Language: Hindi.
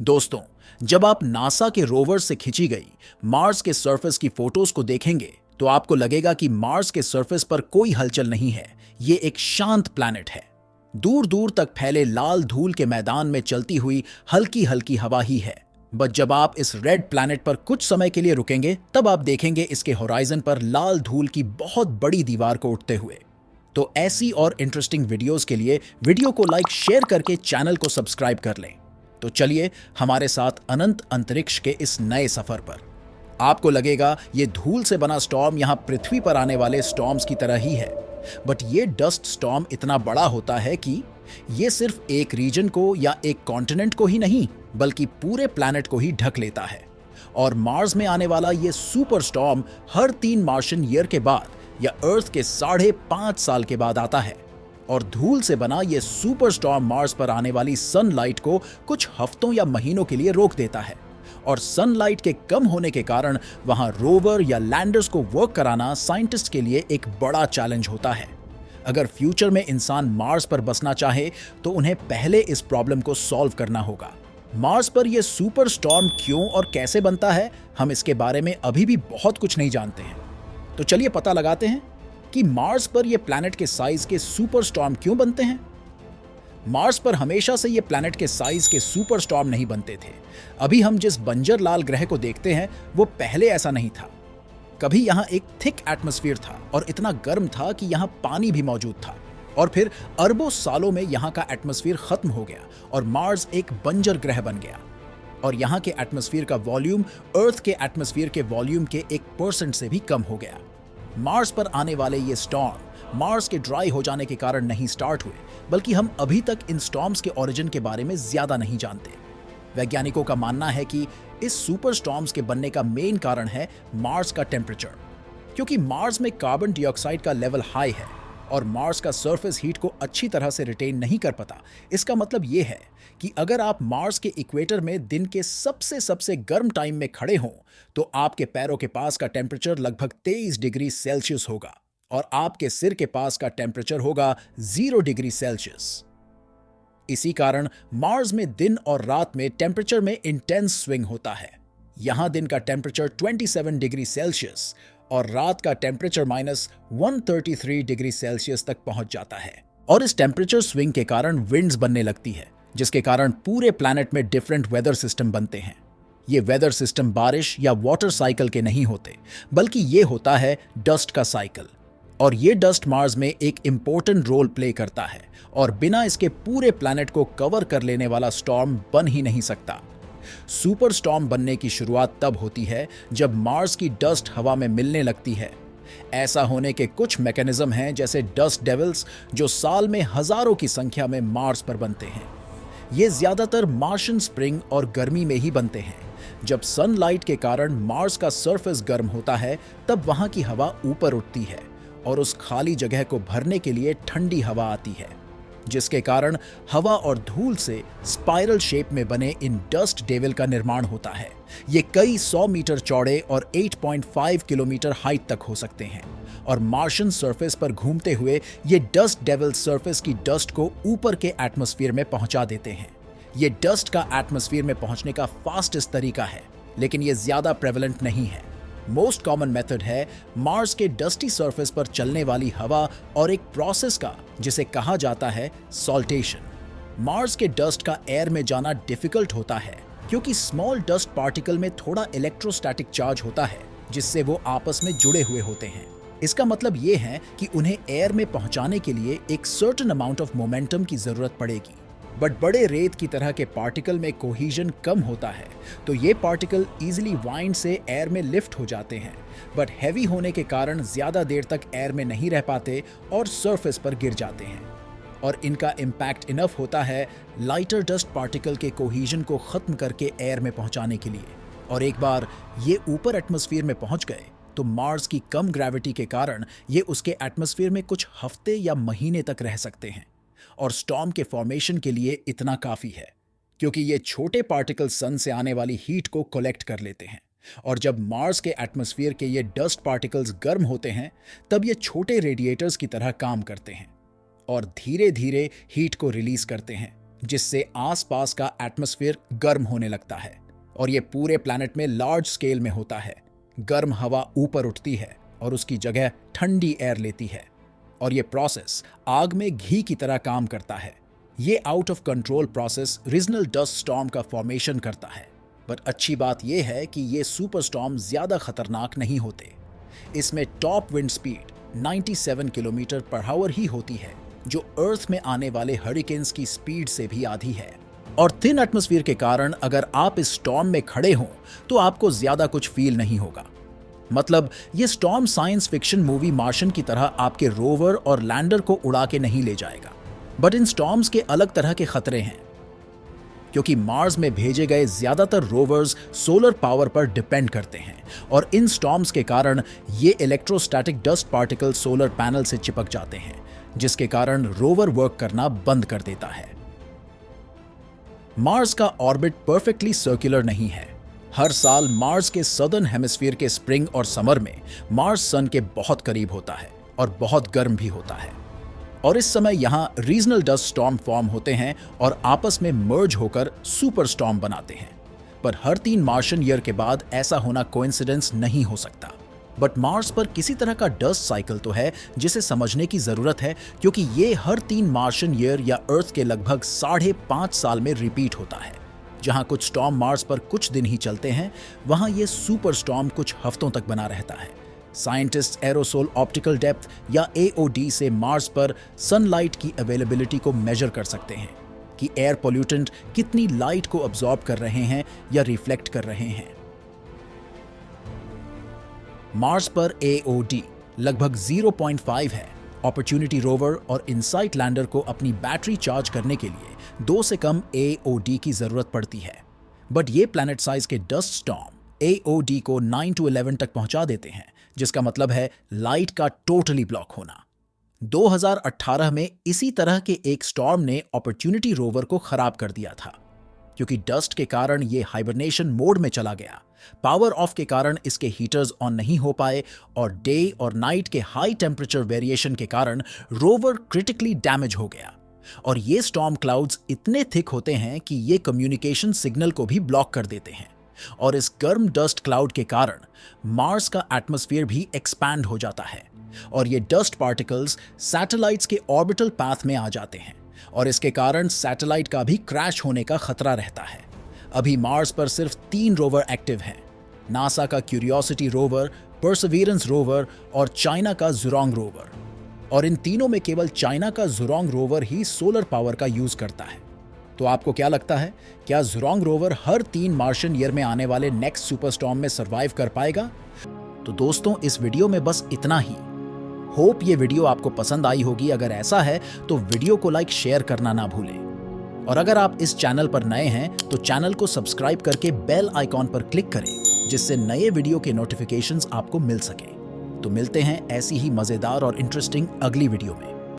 दोस्तों, जब आप नासा के रोवर से खींची गई मार्स के सरफेस की फोटोज को देखेंगे तो आपको लगेगा कि मार्स के सरफेस पर कोई हलचल नहीं है। ये एक शांत प्लैनेट है। दूर दूर तक फैले लाल धूल के मैदान में चलती हुई हल्की हल्की हवा ही है। बट जब आप इस रेड प्लैनेट पर कुछ समय के लिए रुकेंगे तब आप देखेंगे इसके होराइजन पर लाल धूल की बहुत बड़ी दीवार को उठते हुए। तो ऐसी और इंटरेस्टिंग वीडियोस के लिए वीडियो को लाइक शेयर करके चैनल को सब्सक्राइब कर लें। तो चलिए हमारे साथ अनंत अंतरिक्ष के इस नए सफर पर। आपको लगेगा ये धूल से बना स्टॉर्म यहाँ पृथ्वी पर आने वाले स्टॉर्म्स की तरह ही है, बट ये डस्ट स्टॉर्म इतना बड़ा होता है कि ये सिर्फ एक रीजन को या एक कॉन्टिनेंट को ही नहीं बल्कि पूरे प्लैनेट को ही ढक लेता है। और मार्स में आने वाला ये सुपर स्टॉर्म हर 3 मार्शियन ईयर के बाद या अर्थ के 5.5 साल के बाद आता है। और धूल से बना ये सुपर स्टॉर्म मार्स पर आने वाली सनलाइट को कुछ हफ्तों या महीनों के लिए रोक देता है। और सनलाइट के कम होने के कारण वहां रोवर या लैंडर्स को वर्क कराना साइंटिस्ट के लिए एक बड़ा चैलेंज होता है। अगर फ्यूचर में इंसान मार्स पर बसना चाहे तो उन्हें पहले इस प्रॉब्लम को सॉल्व करना होगा। मार्स पर यह सुपर स्टॉर्म क्यों और कैसे बनता है, हम इसके बारे में अभी भी बहुत कुछ नहीं जानते हैं। तो चलिए पता लगाते हैं कि मार्स पर यह प्लैनेट के साइज के सुपर स्टॉर्म क्यों बनते हैं। मार्स पर हमेशा से ये प्लैनेट के साइज के सुपर स्टॉर्म नहीं बनते थे। अभी हम जिस बंजर लाल ग्रह को देखते हैं वो पहले ऐसा नहीं था। कभी यहाँ एक थिक एटमॉस्फेयर था और इतना गर्म था कि यहाँ पानी भी मौजूद था। और फिर अरबों सालों में यहाँ का एटमॉस्फेयर खत्म हो गया और मार्स एक बंजर ग्रह बन गया। और यहाँ के एटमॉस्फेयर का वॉल्यूम अर्थ के एटमॉस्फेयर के वॉल्यूम के 1% से भी कम हो गया। मार्स पर आने वाले ये स्टॉर्म मार्स के ड्राई हो जाने के कारण नहीं स्टार्ट हुए, बल्कि हम अभी तक इन स्टॉर्म्स के ओरिजिन के बारे में ज्यादा नहीं जानते। वैज्ञानिकों का मानना है कि इस सुपर स्टॉर्म्स के बनने का मेन कारण है मार्स का टेम्परेचर, क्योंकि मार्स में कार्बन डाइऑक्साइड का लेवल हाई है और मार्स का सरफेस हीट को अच्छी तरह से रिटेन नहीं कर पाता। इसका मतलब ये है कि अगर आप मार्स के इक्वेटर में दिन के सबसे गर्म टाइम में खड़े हों तो आपके पैरों के पास का टेम्परेचर लगभग 23 डिग्री सेल्सियस होगा और आपके सिर के पास का टेम्परेचर होगा 0 डिग्री सेल्सियस। इसी कारण मार्स में दिन और रात में टेम्परेचर में इंटेंस स्विंग होता है। यहां दिन का टेम्परेचर 27 डिग्री सेल्सियस और रात का टेम्परेचर -133 डिग्री सेल्सियस तक पहुंच जाता है। और इस टेम्परेचर स्विंग के कारण विंड्स बनने लगती है, जिसके कारण पूरे प्लैनेट में डिफरेंट वेदर सिस्टम बनते हैं। ये वेदर सिस्टम बारिश या वाटर साइकिल के नहीं होते, बल्कि ये होता है डस्ट का साइकिल। और ये डस्ट मार्स में एक इंपॉर्टेंट रोल प्ले करता है और बिना इसके पूरे प्लैनेट को कवर कर लेने वाला स्टॉर्म बन ही नहीं सकता। सुपर स्टॉर्म बनने की शुरुआत तब होती है जब मार्स की डस्ट हवा में मिलने लगती है। ऐसा होने के कुछ मैकेनिज्म हैं, जैसे डस्ट डेविल्स, जो साल में हजारों की संख्या में मार्स पर बनते हैं। ये ज्यादातर मार्शियन स्प्रिंग और गर्मी में ही बनते हैं। जब सनलाइट के कारण मार्स का सरफेस गर्म होता है तब वहां की हवा ऊपर उठती है और उस खाली जगह को भरने के लिए ठंडी हवा आती है, जिसके कारण हवा और धूल से स्पाइरल शेप में बने इन डस्ट डेविल का निर्माण होता है। ये कई 100 मीटर चौड़े और 8.5 किलोमीटर हाइट तक हो सकते हैं और मार्शियन सरफेस पर घूमते हुए ये डस्ट डेविल सरफेस की डस्ट को ऊपर के एटमॉस्फेयर में पहुंचा देते हैं। ये डस्ट का एटमॉस्फेयर में पहुंचने का फास्टेस्ट तरीका है, लेकिन ये ज्यादा प्रेवलेंट नहीं है। मोस्ट कॉमन मेथड है मार्स के डस्टी सरफेस पर चलने वाली हवा और एक प्रोसेस का जिसे कहा जाता है सॉल्टेशन। मार्स के डस्ट का एयर में जाना डिफिकल्ट होता है क्योंकि स्मॉल डस्ट पार्टिकल में थोड़ा इलेक्ट्रोस्टैटिक चार्ज होता है, जिससे वो आपस में जुड़े हुए होते हैं। इसका मतलब ये है कि उन्हें एयर में पहुंचाने के लिए एक सर्टेन अमाउंट ऑफ मोमेंटम की जरूरत पड़ेगी। बट बड़े रेत की तरह के पार्टिकल में कोहीजन कम होता है, तो ये पार्टिकल इजीली वाइंड से एयर में लिफ्ट हो जाते हैं, बट हैवी होने के कारण ज्यादा देर तक एयर में नहीं रह पाते और सरफेस पर गिर जाते हैं। और इनका इम्पैक्ट इनफ होता है लाइटर डस्ट पार्टिकल के कोहीजन को खत्म करके एयर में पहुंचाने के लिए। और एक बार ये ऊपर एटमॉस्फेयर में पहुंच गए तो मार्स की कम ग्रेविटी के कारण ये उसके एटमॉस्फेयर में कुछ हफ्ते या महीने तक रह सकते हैं। और स्टॉर्म के फॉर्मेशन के लिए इतना काफी है, क्योंकि ये छोटे पार्टिकल सन से आने वाली हीट को कलेक्ट कर लेते हैं। और जब मार्स के एटमॉस्फेयर के ये डस्ट पार्टिकल्स गर्म होते हैं तब ये छोटे रेडिएटर्स की तरह काम करते हैं और धीरे धीरे हीट को रिलीज करते हैं। जिससे आसपास का एटमॉस्फेयर गर्म होने लगता है और ये पूरे प्लैनेट में लार्ज स्केल में होता है। गर्म हवा ऊपर उठती है और उसकी जगह ठंडी एयर लेती है और ये प्रोसेस आग में घी की तरह काम करता है। ये out of control process regional dust storm का फॉर्मेशन करता है। पर अच्छी बात यह है कि ये सुपर स्टॉर्म ज्यादा खतरनाक नहीं होते। इसमें top wind speed 97 kilometre per hour ही होती है, जो अर्थ में आने वाले हरिकेन्स की स्पीड से भी आधी है। और थिन एटमॉस्फेयर के कारण अगर आप इस स्टॉर्म में खड़े हों तो आपको ज्यादा कुछ फील नहीं होगा। मतलब ये स्टॉर्म साइंस फिक्शन मूवी मार्शन की तरह आपके रोवर और लैंडर को उड़ा के नहीं ले जाएगा। बट इन स्टॉर्म्स के अलग तरह के खतरे हैं, क्योंकि मार्स में भेजे गए ज्यादातर रोवर्स सोलर पावर पर डिपेंड करते हैं और इन स्टॉर्म्स के कारण ये electrostatic dust particle solar panel से चिपक जाते हैं, जिसके कारण रोवर वर्क करना बंद कर देता है। मार्स का ऑर्बिट परफेक्टली सर्कुलर नहीं है। हर साल मार्स के सदर्न हेमिस्फीयर के स्प्रिंग और समर में मार्स सन के बहुत करीब होता है और बहुत गर्म भी होता है, और इस समय यहां रीजनल डस्ट स्टॉर्म फॉर्म होते हैं और आपस में मर्ज होकर सुपर स्टॉर्म बनाते हैं। पर हर 3 मार्शन ईयर के बाद ऐसा होना कोइंसिडेंस नहीं हो सकता। बट मार्स पर किसी तरह का डस्ट साइकिल तो है जिसे समझने की जरूरत है, क्योंकि ये हर 3 मार्शन ईयर या अर्थ के लगभग 5.5 साल में रिपीट होता है। जहां कुछ स्टॉर्म मार्स पर कुछ दिन ही चलते हैं, वहां ये सुपर स्टॉर्म कुछ हफ्तों तक बना रहता है। साइंटिस्ट एरोसोल ऑप्टिकल डेप्थ या AOD से मार्स पर सनलाइट की अवेलेबिलिटी को मेजर कर सकते हैं कि एयर पोल्यूटेंट कितनी लाइट को अब्सॉर्ब कर रहे हैं या रिफ्लेक्ट कर रहे हैं। मार्स पर AOD लगभग 0.5 है। अपॉर्चुनिटी रोवर और इनसाइट लैंडर को अपनी बैटरी चार्ज करने के लिए 2 से कम AOD की जरूरत पड़ती है। बट ये प्लैनेट साइज के डस्ट स्टॉर्म AOD को 9 to 11 तक पहुंचा देते हैं, जिसका मतलब है लाइट का टोटली ब्लॉक होना। 2018 में इसी तरह के एक स्टॉर्म ने अपॉर्चुनिटी रोवर को खराब कर दिया था, क्योंकि डस्ट के कारण ये हाइबरनेशन मोड में चला गया। पावर ऑफ के कारण इसके हीटर्स ऑन नहीं हो पाए और डे और नाइट के हाई टेम्परेचर वेरिएशन के कारण रोवर क्रिटिकली डैमेज हो गया। और ये स्टॉर्म क्लाउड्स इतने थिक होते हैं कि ये कम्युनिकेशन सिग्नल को भी ब्लॉक कर देते हैं, और इस गर्म डस्ट क्लाउड के कारण मार्स का एटमॉस्फेयर भी एक्सपैंड हो जाता है और ये डस्ट पार्टिकल्स सैटेलाइट्स के ऑर्बिटल पाथ में आ जाते हैं, और इसके कारण सैटेलाइट का भी क्रैश होने का खतरा रहता है। अभी मार्स पर सिर्फ 3 रोवर एक्टिव हैं, नासा का क्यूरियोसिटी रोवर, परसेवरेंस रोवर और चाइना का ज़ुरोंग रोवर। और इन तीनों में केवल चाइना का ज़ुरोंग रोवर ही सोलर पावर का यूज करता है। तो आपको क्या लगता है, क्या ज़ुरोंग रोवर हर 3 मार्शन ईयर में आने वाले नेक्स्ट सुपरस्टॉर्म में सर्वाइव कर पाएगा? तो दोस्तों, इस वीडियो में बस इतना ही। होप ये वीडियो आपको पसंद आई होगी। अगर ऐसा है तो वीडियो को लाइक शेयर करना ना भूलें, और अगर आप इस चैनल पर नए हैं तो चैनल को सब्सक्राइब करके बेल आइकॉन पर क्लिक करें, जिससे नए वीडियो के नोटिफिकेशंस आपको मिल सके। तो मिलते हैं ऐसी ही मजेदार और इंटरेस्टिंग अगली वीडियो में।